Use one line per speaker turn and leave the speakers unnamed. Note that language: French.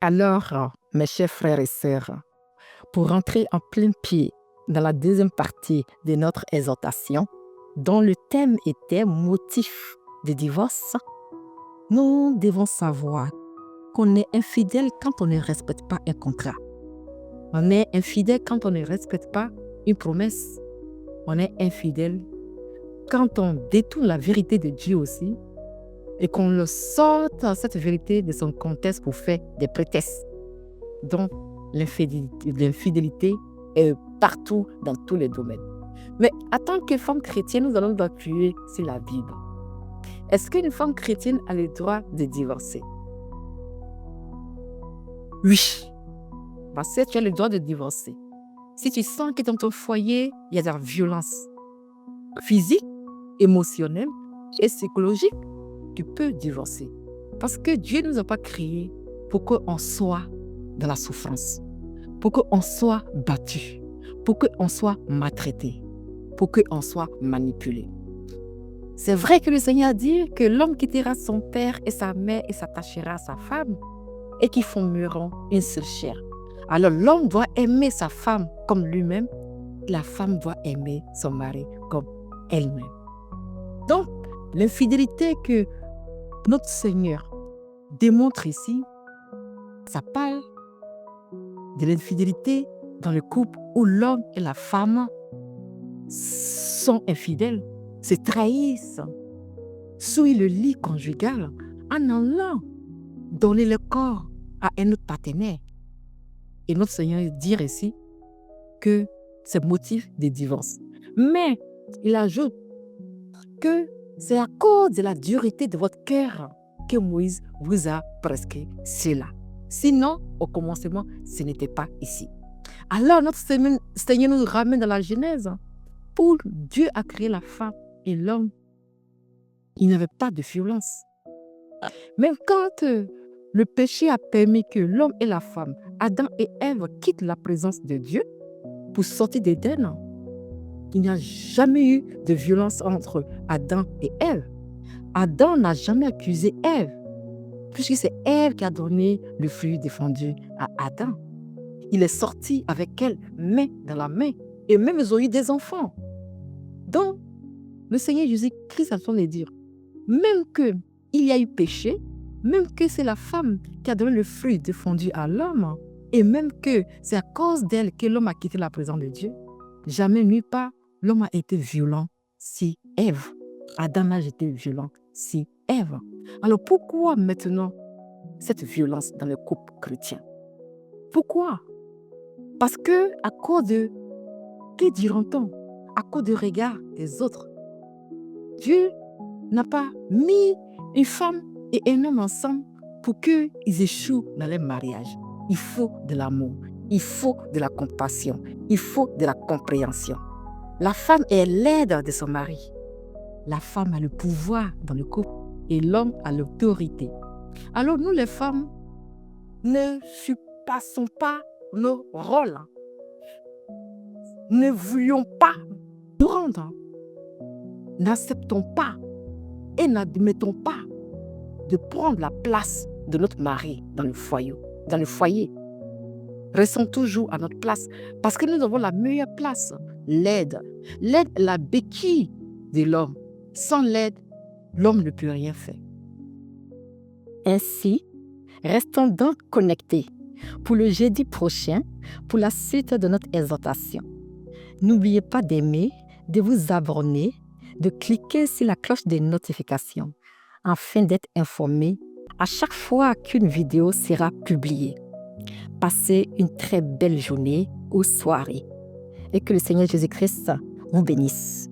Alors, mes chers frères et sœurs, pour rentrer en plein pied dans la deuxième partie de notre exhortation, dont le thème était motif de divorce, nous devons savoir qu'on est infidèle quand on ne respecte pas un contrat. On est infidèle quand on ne respecte pas une promesse. On est infidèle quand on détourne la vérité de Dieu aussi et qu'on le sorte cette vérité de son contexte pour faire des prétextes. Donc, l'infidélité est partout dans tous les domaines. Mais en tant que femme chrétienne, nous allons nous appuyer sur la Bible. Est-ce qu'une femme chrétienne a le droit de divorcer? Oui. Parce que tu as le droit de divorcer. Si tu sens que dans ton foyer, il y a de la violence physique, émotionnelle et psychologique, tu peux divorcer. Parce que Dieu ne nous a pas créés pour qu'on soit dans la souffrance, pour qu'on soit battu, pour qu'on soit maltraité, pour qu'on soit manipulé. C'est vrai que le Seigneur dit que l'homme quittera son père et sa mère et s'attachera à sa femme et qu'ils formeront une seule chair. Alors l'homme doit aimer sa femme comme lui-même, la femme doit aimer son mari comme elle-même. Donc, l'infidélité que notre Seigneur démontre ici, ça parle de l'infidélité dans le couple où l'homme et la femme sont infidèles, se trahissent, souillent le lit conjugal en allant donner le corps à un autre partenaire. Et notre Seigneur dit ici que c'est motif de divorce. Mais il ajoute que c'est à cause de la dureté de votre cœur que Moïse vous a prescrit cela. Sinon, au commencement, ce n'était pas ici. Alors notre Seigneur nous ramène dans la Genèse. Pour Dieu a créé la femme et l'homme. Il n'y avait pas de violence. Mais quand le péché a permis que l'homme et la femme, Adam et Ève, quittent la présence de Dieu pour sortir d'Éden, il n'y a jamais eu de violence entre Adam et Ève. Adam n'a jamais accusé Ève, puisque c'est Ève qui a donné le fruit défendu à Adam. Il est sorti avec elle, main dans la main, et même ils ont eu des enfants. Donc, le Seigneur Jésus-Christ a de dire, même qu'il y a eu péché, même que c'est la femme qui a donné le fruit défendu à l'homme, et même que c'est à cause d'elle que l'homme a quitté la présence de Dieu, jamais nulle part l'homme a été violent si Ève. Adam a été violent si Ève. Alors pourquoi maintenant cette violence dans le couple chrétien? Pourquoi? Parce que à cause de, que diront-on? À cause du regard des autres. Dieu n'a pas mis une femme et un homme ensemble pour qu'ils échouent dans leur mariage. Il faut de l'amour, il faut de la compassion, il faut de la compréhension. La femme est l'aide de son mari. La femme a le pouvoir dans le couple et l'homme a l'autorité. Alors nous les femmes ne surpassons pas nos rôles. Ne voulions pas nous rendre. N'acceptons pas et n'admettons pas de prendre la place de notre mari dans le foyer. Restons toujours à notre place parce que nous avons la meilleure place, l'aide. L'aide est la béquille de l'homme. Sans l'aide, l'homme ne peut rien faire. Ainsi, restons donc connectés pour le jeudi prochain pour la suite de notre exhortation. N'oubliez pas d'aimer, de vous abonner, de cliquer sur la cloche des notifications afin d'être informé à chaque fois qu'une vidéo sera publiée. Passez une très belle journée ou soirée et que le Seigneur Jésus-Christ vous bénisse.